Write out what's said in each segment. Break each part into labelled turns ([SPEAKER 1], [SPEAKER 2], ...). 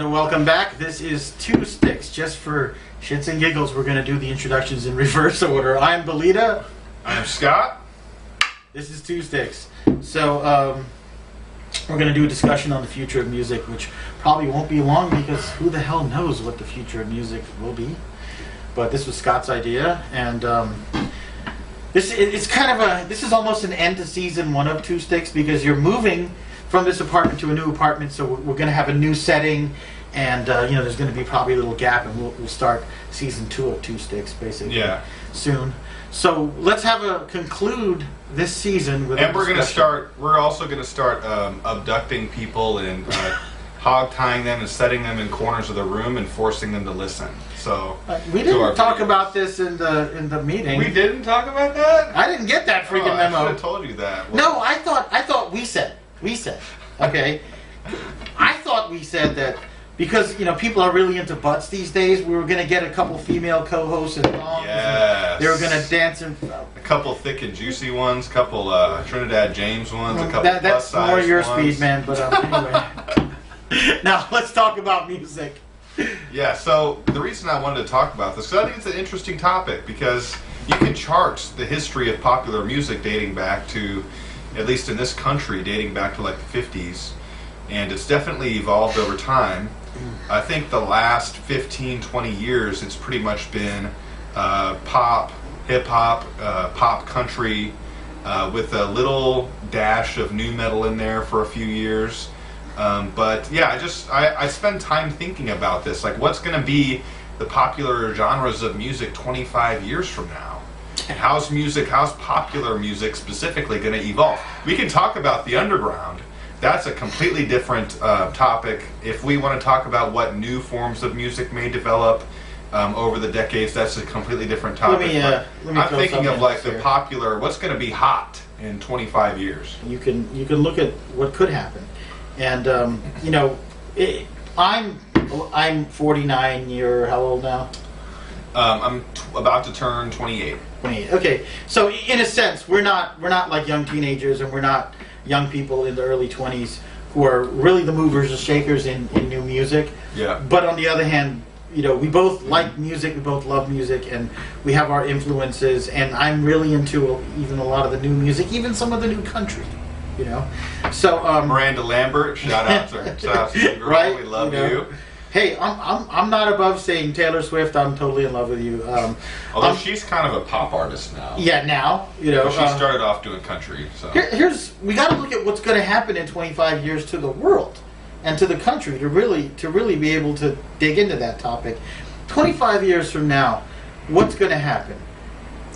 [SPEAKER 1] and welcome back. This is Two Sticks. Just for shits and giggles, we're going to do the introductions in reverse order. I'm Belida.
[SPEAKER 2] I'm Scott.
[SPEAKER 1] This is Two Sticks. So, we're going to do a discussion on the future of music, which probably won't be long because who the hell knows what the future of music will be. But this was Scott's idea, and this is almost an end to season one of Two Sticks because you're moving from this apartment to a new apartment, so we're going to have a new setting, and there's going to be probably a little gap, and we'll start season 2 of Two Sticks basically soon. So let's conclude this season with.
[SPEAKER 2] And we're also going to start abducting people and hog tying them and setting them in corners of the room and forcing them to listen. So
[SPEAKER 1] we didn't talk about this in the meeting.
[SPEAKER 2] We didn't talk about that?
[SPEAKER 1] I didn't get that freaking memo.
[SPEAKER 2] I should have told you that.
[SPEAKER 1] No, I thought we said. Okay. I thought we said that because people are really into butts these days. We were going to get a couple female co-hosts and thongs.
[SPEAKER 2] Yes.
[SPEAKER 1] And they were going to dance and
[SPEAKER 2] a couple thick and juicy ones, couple Trinidad James ones, a couple
[SPEAKER 1] that's more your
[SPEAKER 2] ones.
[SPEAKER 1] Speed, man. But anyway. Now let's talk about music.
[SPEAKER 2] Yeah. So the reason I wanted to talk about this, because I think it's an interesting topic, because you can chart the history of popular music dating back to, at least in this country, dating back to like the 50s, and it's definitely evolved over time. I think the last 15, 20 years, it's pretty much been pop, hip-hop, pop country, with a little dash of nu metal in there for a few years. But yeah, I spend time thinking about this, like what's going to be the popular genres of music 25 years from now? How's popular music specifically going to evolve? We can talk about the underground. That's a completely different topic. If we want to talk about what new forms of music may develop over the decades, that's a completely different topic.
[SPEAKER 1] Let me
[SPEAKER 2] I'm thinking of like the popular, what's going to be hot in 25 years.
[SPEAKER 1] You can look at what could happen, and I'm 49. You're how old now?
[SPEAKER 2] I'm about to turn 28.
[SPEAKER 1] 28. Okay, so in a sense, we're not like young teenagers, and we're not young people in the early 20s who are really the movers and shakers in new music.
[SPEAKER 2] Yeah.
[SPEAKER 1] But on the other hand, we both like music, we both love music, and we have our influences. And I'm really into even a lot of the new music, even some of the new country. So
[SPEAKER 2] Miranda Lambert, shout out to you, girl.
[SPEAKER 1] Right?
[SPEAKER 2] We love you.
[SPEAKER 1] Hey, I'm not above saying Taylor Swift. I'm totally in love with you.
[SPEAKER 2] Although she's kind of a pop artist now.
[SPEAKER 1] Yeah, now
[SPEAKER 2] She started off doing country. So
[SPEAKER 1] we got to look at what's going to happen in 25 years to the world and to the country to really be able to dig into that topic. 25 years from now, what's going to happen?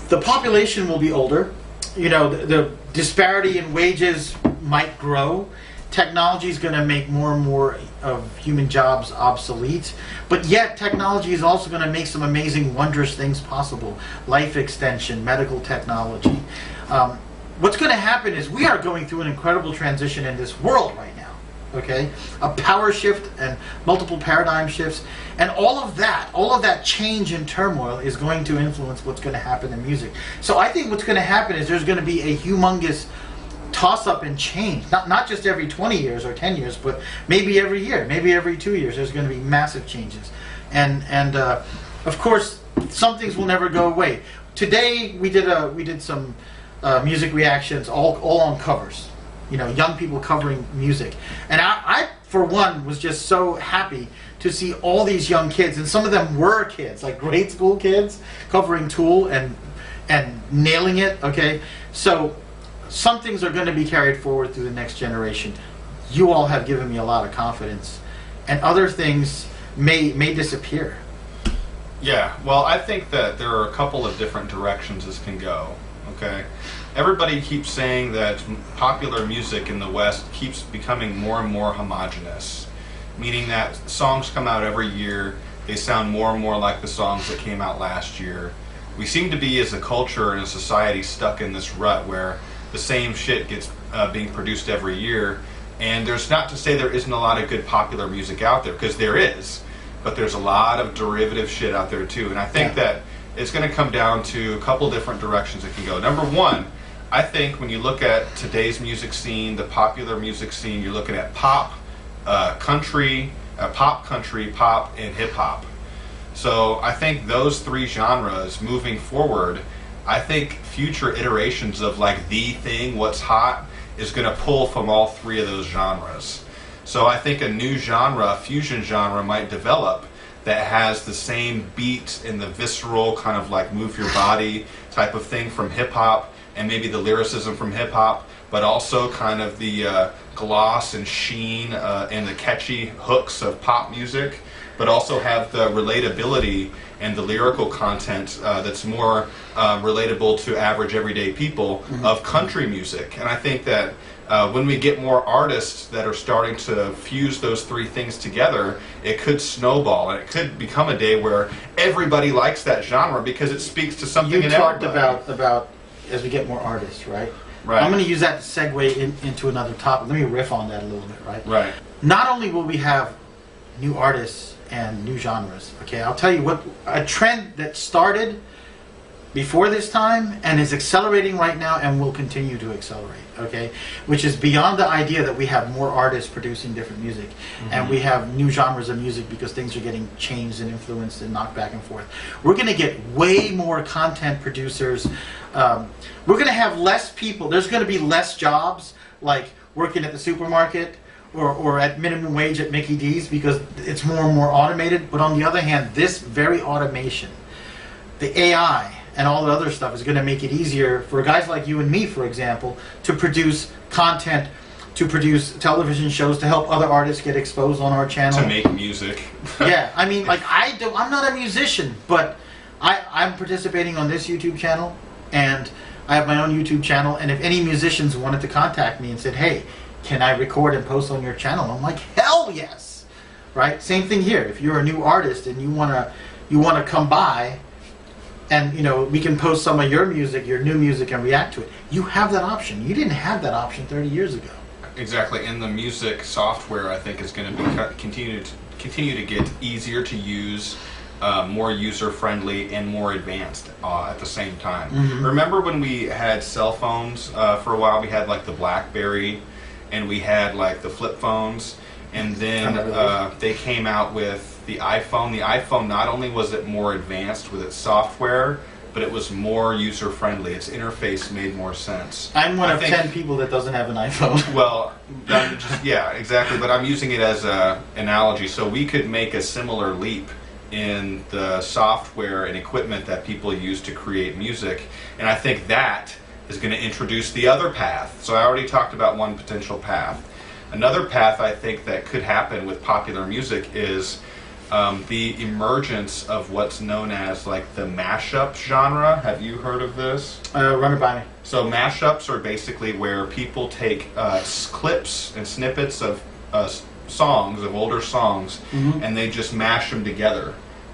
[SPEAKER 1] The population will be older. The disparity in wages might grow. Technology is going to make more and more of human jobs obsolete, but yet technology is also going to make some amazing, wondrous things possible. Life extension, medical technology. What's going to happen is we are going through an incredible transition in this world right now. Okay, a power shift and multiple paradigm shifts, and all of that change and turmoil is going to influence what's going to happen in music. So I think what's going to happen is there's going to be a humongous toss-up and change, not just every 20 years or 10 years, but maybe every year, maybe every 2 years. There's going to be massive changes, and of course, some things will never go away. Today we did some music reactions, all on covers. Young people covering music, and I for one was just so happy to see all these young kids, and some of them were kids, like grade school kids, covering Tool and nailing it. Okay, so. Some things are going to be carried forward through the next generation. You all have given me a lot of confidence, and other things may disappear.
[SPEAKER 2] Yeah, well, I think that there are a couple of different directions this can go. Okay, everybody keeps saying that popular music in the West keeps becoming more and more homogenous, meaning that songs come out every year. They sound more and more like the songs that came out last year. We seem to be, as a culture and a society, stuck in this rut where the same shit gets being produced every year, and there's not to say there isn't a lot of good popular music out there, because there is, but there's a lot of derivative shit out there too, and I think that it's going to come down to a couple different directions it can go. Number one, I think when you look at today's music scene, the popular music scene, you're looking at pop, country, pop country, pop, and hip hop. So I think those three genres moving forward, I think future iterations of like the thing, what's hot, is going to pull from all three of those genres. So I think a new genre, a fusion genre, might develop that has the same beat and the visceral kind of like move your body type of thing from hip hop, and maybe the lyricism from hip hop, but also kind of the gloss and sheen and the catchy hooks of pop music, but also have the relatability and the lyrical content that's more relatable to average everyday people of country music. And I think that when we get more artists that are starting to fuse those three things together, it could snowball, and it could become a day where everybody likes that genre because it speaks to something in everybody.
[SPEAKER 1] You talked about as we get more artists, right?
[SPEAKER 2] Right.
[SPEAKER 1] I'm going to use that to segue into another topic. Let me riff on that a little bit, right?
[SPEAKER 2] Right.
[SPEAKER 1] Not only will we have new artists and new genres, okay, I'll tell you what, a trend that started before this time and is accelerating right now and will continue to accelerate, okay, which is beyond the idea that we have more artists producing different music and we have new genres of music because things are getting changed and influenced and knocked back and forth. We're going to get way more content producers. We're going to have less people. There's going to be less jobs like working at the supermarket or at minimum wage at Mickey D's because it's more and more automated. But on the other hand, this very automation, the AI, and all the other stuff is going to make it easier for guys like you and me, for example, to produce content, to produce television shows, to help other artists get exposed on our channel.
[SPEAKER 2] To make music.
[SPEAKER 1] Yeah, I mean, like I'm not a musician, but I'm participating on this YouTube channel, and I have my own YouTube channel, and if any musicians wanted to contact me and said, hey, can I record and post on your channel? I'm like, hell yes, right? Same thing here. If you're a new artist and you wanna come by, and we can post some of your music, your new music, and react to it. You have that option. You didn't have that option 30 years ago.
[SPEAKER 2] Exactly, and the music software I think is going to continue to get easier to use, more user friendly, and more advanced at the same time. Remember when we had cell phones for a while? We had like the BlackBerry, and we had like the flip phones, and then they came out with the iPhone. The iPhone, not only was it more advanced with its software, but it was more user-friendly. Its interface made more sense.
[SPEAKER 1] I'm one of 10 people that doesn't have an iPhone.
[SPEAKER 2] Well, yeah, exactly. But I'm using it as an analogy. So we could make a similar leap in the software and equipment that people use to create music. And I think that is going to introduce the other path. So I already talked about one potential path. Another path I think that could happen with popular music is the emergence of what's known as like the mashup genre. Have you heard of this?
[SPEAKER 1] Run it by me.
[SPEAKER 2] So mashups are basically where people take clips and snippets of songs, of older songs, and they just mash them together,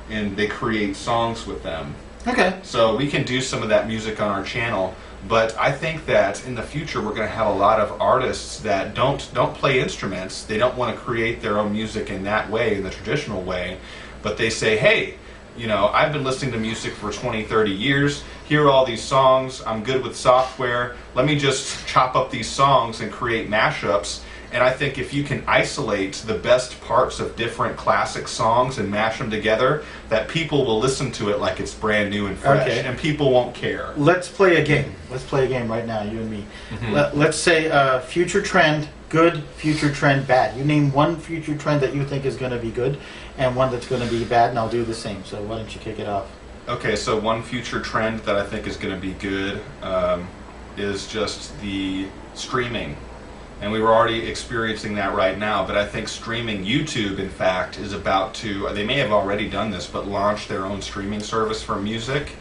[SPEAKER 2] and they create songs with them.
[SPEAKER 1] Okay.
[SPEAKER 2] So we can do some of that music on our channel. But I think that in the future we're going to have a lot of artists that don't play instruments. They don't want to create their own music in that way, in the traditional way. But they say, hey, I've been listening to music for 20, 30 years. Here are all these songs. I'm good with software. Let me just chop up these songs and create mashups. And I think if you can isolate the best parts of different classic songs and mash them together, that people will listen to it like it's brand new and fresh, and people won't care.
[SPEAKER 1] Let's play a game. Let's play a game right now, you and me. Let's say future trend, good, future trend, bad. You name one future trend that you think is going to be good and one that's going to be bad, and I'll do the same. So why don't you kick it off?
[SPEAKER 2] Okay, so one future trend that I think is going to be good is just the streaming. And we were already experiencing that right now, but I think streaming, YouTube, in fact, is about to, they may have already done this, but launch their own streaming service for music.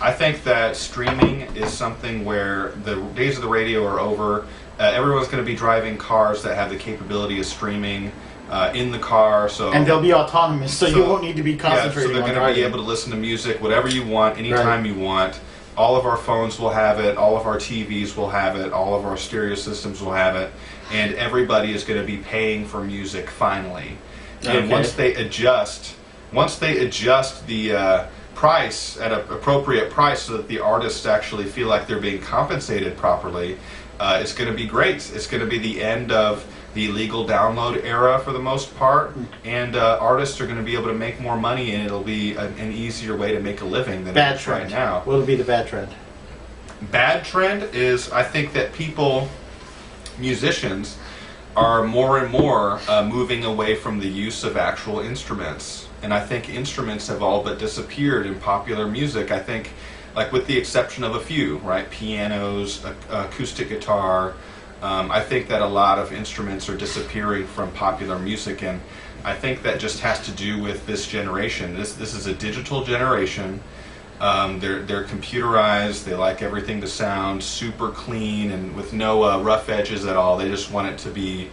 [SPEAKER 2] I think that streaming is something where the days of the radio are over. Everyone's going to be driving cars that have the capability of streaming in the car.
[SPEAKER 1] And they'll be autonomous, so you won't need to be concentrating on
[SPEAKER 2] so they're going to be able to listen to music, whatever you want, anytime you want. All of our phones will have it, all of our TVs will have it, all of our stereo systems will have it, and everybody is going to be paying for music finally. And once they adjust the price at an appropriate price so that the artists actually feel like they're being compensated properly, it's going to be great. It's going to be the end of the illegal download era for the most part, and artists are going to be able to make more money, and it'll be an easier way to make a living than it is right now.
[SPEAKER 1] What would be the bad trend?
[SPEAKER 2] Bad trend is, I think that musicians, are more and more moving away from the use of actual instruments. And I think instruments have all but disappeared in popular music. I think, like with the exception of a few, right? Pianos, acoustic guitar. I think that a lot of instruments are disappearing from popular music, and I think that just has to do with this generation. This is a digital generation. They're computerized. They like everything to sound super clean and with no rough edges at all. They just want it to be,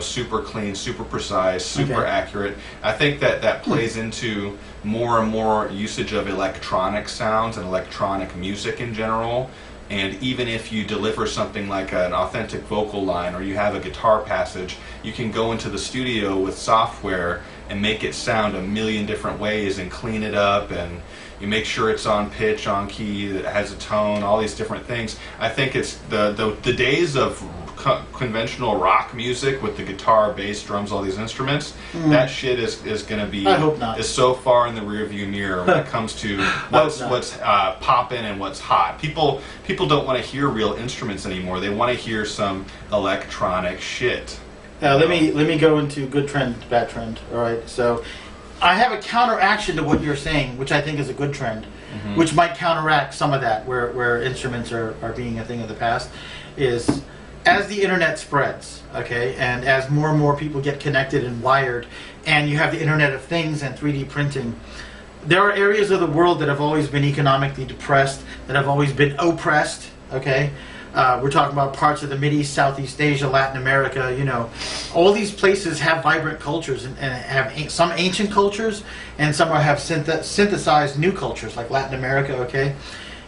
[SPEAKER 2] super clean, super precise, super accurate. I think that plays into more and more usage of electronic sounds and electronic music in general. And even if you deliver something like an authentic vocal line, or you have a guitar passage, you can go into the studio with software and make it sound a million different ways and clean it up, and you make sure it's on pitch, on key, that it has a tone, all these different things. I think it's the days of conventional rock music with the guitar, bass, drums, all these instruments. That shit is going to be,
[SPEAKER 1] I hope not,
[SPEAKER 2] is so far in the rearview mirror when it comes to what's popping and what's hot. People don't want to hear real instruments anymore. They want to hear some electronic shit.
[SPEAKER 1] Now let me go into good trend, bad trend. All right, so I have a counteraction to what you're saying, which I think is a good trend, which might counteract some of that, where instruments are being a thing of the past, is as the internet spreads, okay, and as more and more people get connected and wired, and you have the Internet of Things and 3D printing, there are areas of the world that have always been economically depressed, that have always been oppressed, okay? We're talking about parts of the Mideast, Southeast Asia, Latin America, all these places have vibrant cultures and have some ancient cultures, and some have synthesized new cultures, like Latin America, okay?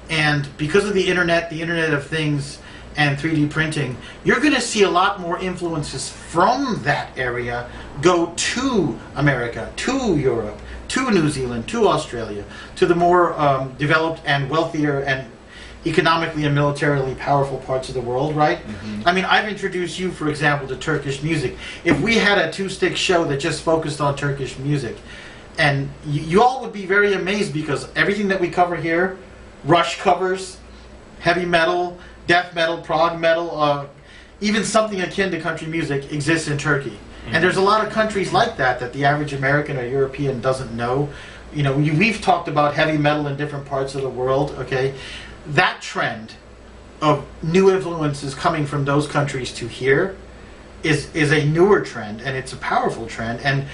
[SPEAKER 1] And because of the Internet of Things, and 3D printing, you're going to see a lot more influences from that area go to America, to Europe, to New Zealand, to Australia, to the more developed and wealthier and economically and militarily powerful parts of the world, right? I mean, I've introduced you, for example, to Turkish music. If we had a two-stick show that just focused on Turkish music, and you all would be very amazed, because everything that we cover here, Rush covers, heavy metal, death metal, prog metal, even something akin to country music exists in Turkey. And there's a lot of countries like that the average American or European doesn't know. We've talked about heavy metal in different parts of the world, okay? That trend of new influences coming from those countries to here is a newer trend, and it's a powerful trend. And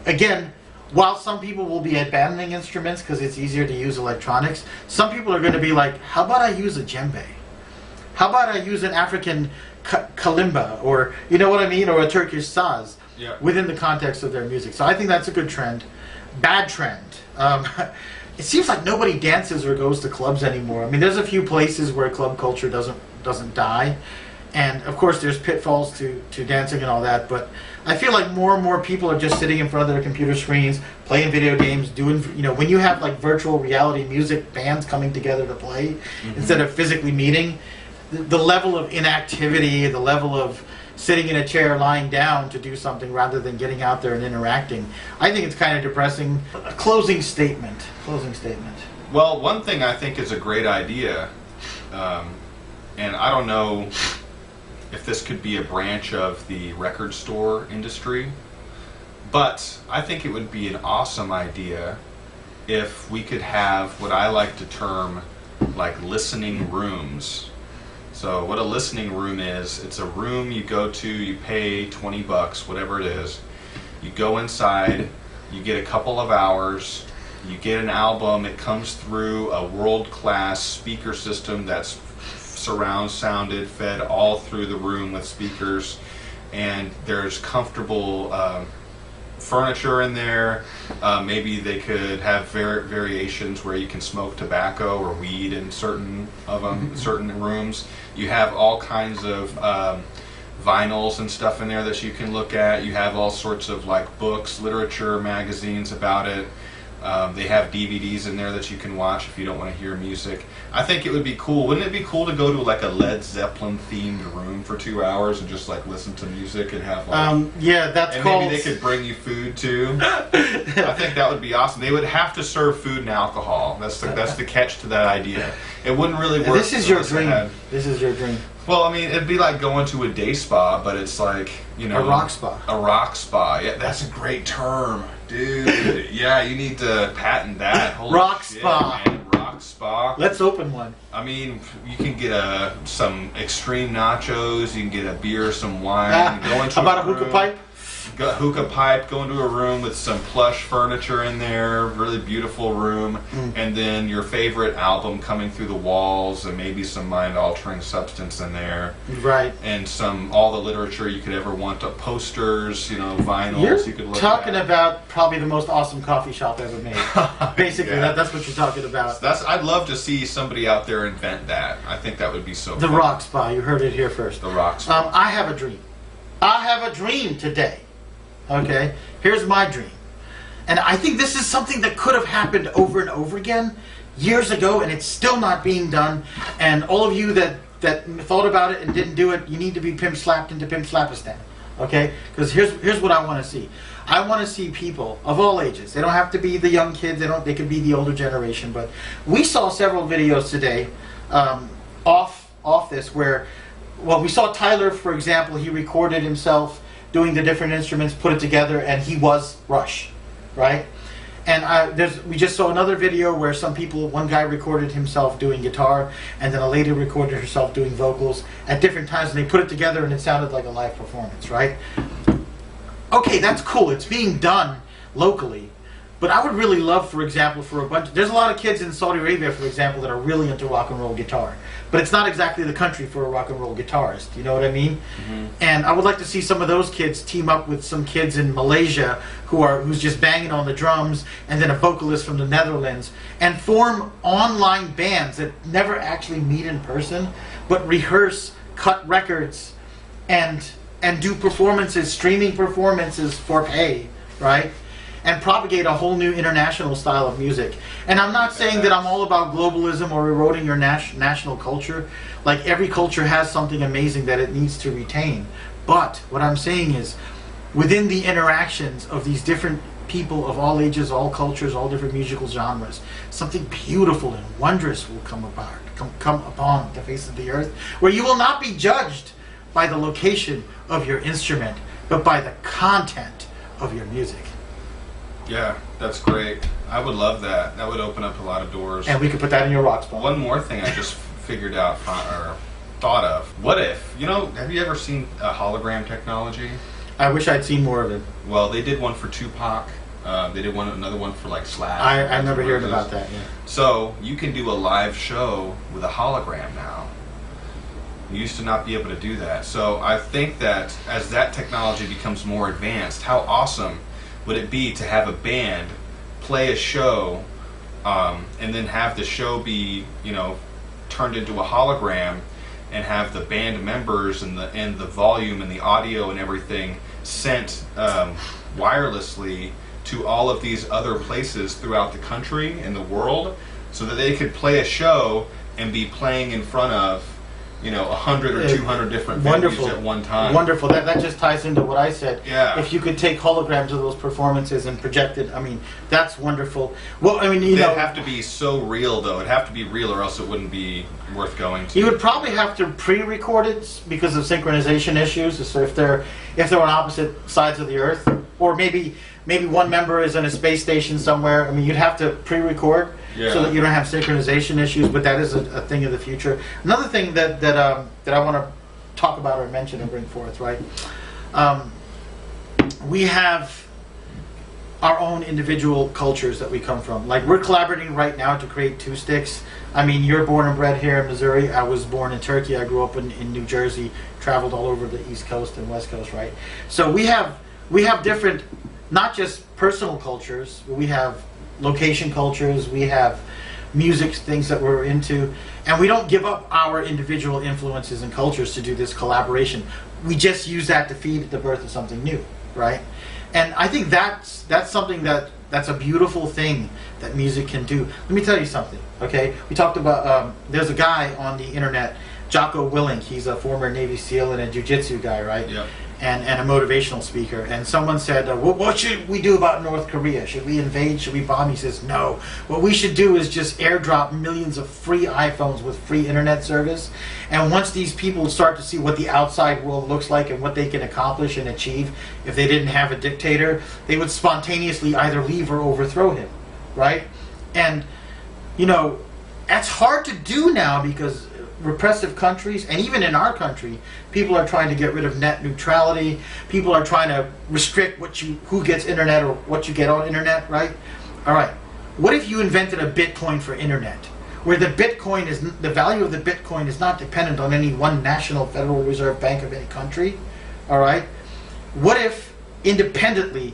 [SPEAKER 1] again, while some people will be abandoning instruments because it's easier to use electronics, some people are going to be like, how about I use a djembe? How about I use an African kalimba, or you know what I mean, or a Turkish saz, within the context of their music. So I think that's a good trend. Bad trend. It seems like nobody dances or goes to clubs anymore. I mean, there's a few places where club culture doesn't die, and of course there's pitfalls to dancing and all that. But I feel like more and more people are just sitting in front of their computer screens, playing video games, doing, when you have like virtual reality music bands coming together to play instead of physically meeting. The level of inactivity, the level of sitting in a chair, lying down to do something rather than getting out there and interacting, I think it's kind of depressing. A closing statement.
[SPEAKER 2] Well, one thing I think is a great idea, and I don't know if this could be a branch of the record store industry, but I think it would be an awesome idea if we could have what I like to term like listening rooms. So what a listening room is, it's a room you go to, you pay $20, whatever it is. You go inside, you get a couple of hours, you get an album, it comes through a world-class speaker system that's surround sounded, fed all through the room with speakers, and there's comfortable furniture in there. Maybe they could have variations where you can smoke tobacco or weed in certain of them, certain rooms. You have all kinds of vinyls and stuff in there that you can look at. You have all sorts of like books, literature, magazines about it. They have DVDs in there that you can watch if you don't want to hear music. I think it would be cool. Wouldn't it be cool to go to like a Led Zeppelin themed room for 2 hours and just like listen to music and have like
[SPEAKER 1] yeah, that's
[SPEAKER 2] and
[SPEAKER 1] called.
[SPEAKER 2] maybe they could bring you food too. I think that would be awesome. They would have to serve food and alcohol. That's the catch to that idea. It wouldn't really work.
[SPEAKER 1] This is your dream. This is your dream.
[SPEAKER 2] Well, I mean, it'd be like going to a day spa, but it's like, you know...
[SPEAKER 1] A rock spa.
[SPEAKER 2] A rock spa. Yeah, that's a great term. Dude, yeah, you need to patent that. Holy
[SPEAKER 1] rock
[SPEAKER 2] shit,
[SPEAKER 1] spa.
[SPEAKER 2] Man. Rock spa.
[SPEAKER 1] Let's open one.
[SPEAKER 2] I mean, you can get some extreme nachos, you can get a beer, some wine. Go into
[SPEAKER 1] How about a hookah pipe?
[SPEAKER 2] Hookah pipe, go into a room with some plush furniture in there, really beautiful room, and then your favorite album coming through the walls, and maybe some mind-altering substance in there.
[SPEAKER 1] Right.
[SPEAKER 2] And all the literature you could ever want, posters, vinyls you could look at.
[SPEAKER 1] You're talking about probably the most awesome coffee shop ever made. Basically,
[SPEAKER 2] yeah.
[SPEAKER 1] That's what you're talking about.
[SPEAKER 2] I'd love to see somebody out there invent that. I think that would be so
[SPEAKER 1] The
[SPEAKER 2] fun.
[SPEAKER 1] rock spa, you heard it here first.
[SPEAKER 2] The rock spa.
[SPEAKER 1] I have a dream. I have a dream today. Okay, here's my dream. And I think this is something that could have happened over and over again years ago, and it's still not being done. And all of you that thought about it and didn't do it, you need to be pimp slapped into Pimp Slapistan. Okay? Because here's what I want to see. I want to see people of all ages. They don't have to be the young kids. They could be the older generation. But we saw several videos today off this where, well, we saw Tyler, for example. He recorded himself doing the different instruments, put it together, and he was Rush, right? And we just saw another video where one guy recorded himself doing guitar, and then a lady recorded herself doing vocals at different times, and they put it together, and it sounded like a live performance, right? Okay, that's cool. It's being done locally. But I would really love, for example, there's a lot of kids in Saudi Arabia, for example, that are really into rock and roll guitar. But it's not exactly the country for a rock and roll guitarist, you know what I mean? Mm-hmm. And I would like to see some of those kids team up with some kids in Malaysia who's just banging on the drums, and then a vocalist from the Netherlands, and form online bands that never actually meet in person, but rehearse, cut records, and do performances, streaming performances for pay, right? And propagate a whole new international style of music. And I'm not saying that I'm all about globalism or eroding your national culture. Like, every culture has something amazing that it needs to retain. But what I'm saying is, within the interactions of these different people of all ages, all cultures, all different musical genres, something beautiful and wondrous will come upon the face of the earth, where you will not be judged by the location of your instrument, but by the content of your music.
[SPEAKER 2] Yeah, that's great. I would love that. That would open up a lot of doors.
[SPEAKER 1] And we could put that in your rock spot.
[SPEAKER 2] One more thing I just figured out or thought of. What if, have you ever seen a hologram technology?
[SPEAKER 1] I wish I'd seen more of it.
[SPEAKER 2] Well, they did one for Tupac. They did another one for like Slash.
[SPEAKER 1] I remember hearing about that, yeah.
[SPEAKER 2] So you can do a live show with a hologram now. You used to not be able to do that. So I think that as that technology becomes more advanced, how awesome would it be to have a band play a show and then have the show be, turned into a hologram, and have the band members and the volume and the audio and everything sent wirelessly to all of these other places throughout the country and the world, so that they could play a show and be playing in front of 100 or 200 different venues at one time.
[SPEAKER 1] Wonderful. That just ties into what I said.
[SPEAKER 2] Yeah.
[SPEAKER 1] If you could take holograms of those performances and project it, that's wonderful. Well,
[SPEAKER 2] It'd have to be so real, though. It'd have to be real, or else it wouldn't be worth going to.
[SPEAKER 1] You would probably have to pre-record it because of synchronization issues. So if they're on opposite sides of the Earth, or maybe one member is in a space station somewhere. You'd have to pre-record. Yeah. So that you don't have synchronization issues, but that is a thing of the future. Another thing that I want to talk about or mention and bring forth, right? We have our own individual cultures that we come from. Like, we're collaborating right now to create Two Sticks. You're born and bred here in Missouri. I was born in Turkey. I grew up in New Jersey, traveled all over the East Coast and West Coast, right? So we have different, not just personal cultures, but we have location cultures, we have music, things that we're into, and we don't give up our individual influences and cultures to do this collaboration. We just use that to feed the birth of something new, right? And I think that's something that's a beautiful thing that music can do. Let me tell you something, okay? We talked about, there's a guy on the internet, Jocko Willink. He's a former Navy SEAL and a jiu-jitsu guy, right?
[SPEAKER 2] Yep.
[SPEAKER 1] And a motivational speaker. And someone said, what should we do about North Korea? Should we invade? Should we bomb? He says, no. What we should do is just airdrop millions of free iPhones with free internet service. And once these people start to see what the outside world looks like and what they can accomplish and achieve if they didn't have a dictator, they would spontaneously either leave or overthrow him, right? And, you know, that's hard to do now because repressive countries, and even in our country, people are trying to get rid of net neutrality. People are trying to restrict who gets internet or what you get on internet, right? All right. What if you invented a Bitcoin for internet, where the value of the Bitcoin is not dependent on any one national Federal Reserve Bank of any country? All right. What if independently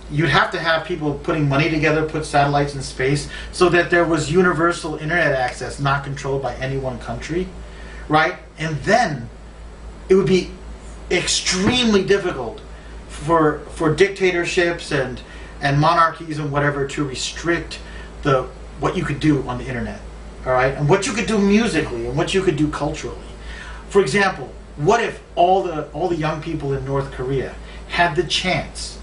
[SPEAKER 1] you'd have to have people putting money together, put satellites in space, so that there was universal internet access, not controlled by any one country, right? And then it would be extremely difficult for dictatorships and monarchies and whatever to restrict what you could do on the internet, all right? And what you could do musically and what you could do culturally. For example, what if all the young people in North Korea had the chance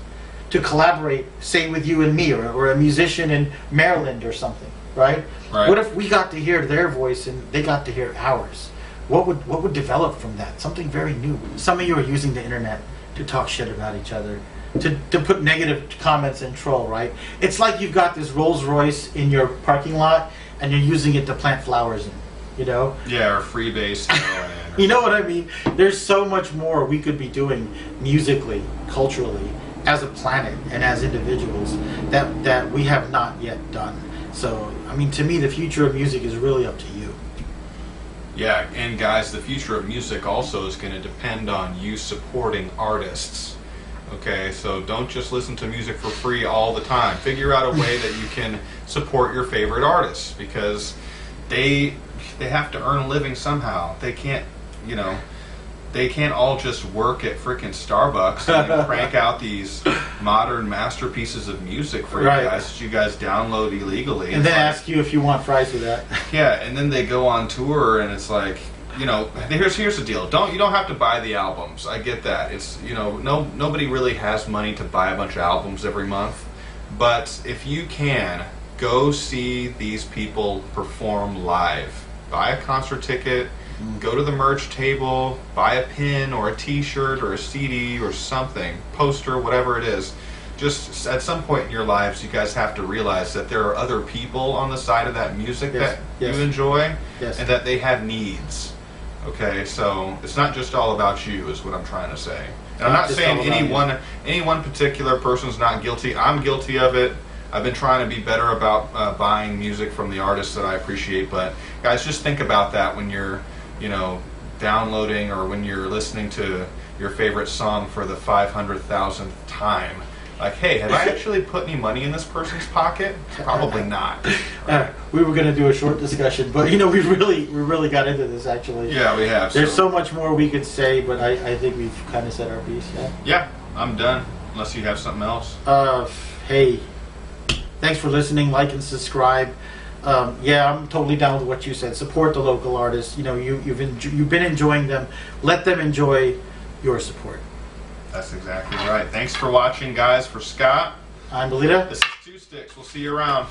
[SPEAKER 1] to collaborate, say with you and me, or a musician in Maryland or something, right? What if we got to hear their voice and they got to hear ours? What would develop from that? Something very new. Some of you are using the internet to talk shit about each other, to put negative comments and troll, right? It's like you've got this Rolls Royce in your parking lot and you're using it to plant flowers in, you know?
[SPEAKER 2] Yeah, or freebase.
[SPEAKER 1] You know what I mean? There's so much more we could be doing musically, culturally, as a planet and as individuals that we have not yet done. So, I mean, to me, the future of music is really up to you.
[SPEAKER 2] Yeah, and guys, the future of music also is going to depend on you supporting artists. Okay, so don't just listen to music for free all the time. Figure out a way that you can support your favorite artists, because they have to earn a living somehow. They can't, you know, they can't all just work at frickin' Starbucks and crank out these modern masterpieces of music for you guys that you guys download illegally.
[SPEAKER 1] And then ask you if you want fries with that.
[SPEAKER 2] Yeah, and then they go on tour and it's like, you know, here's the deal. You don't have to buy the albums. I get that. It's, you know, nobody really has money to buy a bunch of albums every month. But if you can, go see these people perform live. Buy a concert ticket. Go to the merch table, buy a pin or a t-shirt or a CD or something, poster, whatever it is. Just at some point in your lives, you guys have to realize that there are other people on the side of that music that you enjoy, and that they have needs. Okay, so it's not just all about you, is what I'm trying to say. And I'm not saying any one particular person's not guilty. I'm guilty of it. I've been trying to be better about buying music from the artists that I appreciate. But guys, just think about that when you're, you know, downloading or when you're listening to your favorite song for the 500,000th time. Like, hey, have I actually put any money in this person's pocket? Probably not.
[SPEAKER 1] We were going to do a short discussion, but you know, we really got into this actually.
[SPEAKER 2] Yeah, we have.
[SPEAKER 1] There's so much more we could say, but I think we've kind of said our piece.
[SPEAKER 2] Yeah, I'm done. Unless you have something else.
[SPEAKER 1] Hey, thanks for listening. Like and subscribe. Yeah, I'm totally down with what you said. Support the local artists. You know, you've been enjoying them. Let them enjoy your support.
[SPEAKER 2] That's exactly right. Thanks for watching, guys. For Scott,
[SPEAKER 1] I'm Belida.
[SPEAKER 2] this is Two Sticks. We'll see you around.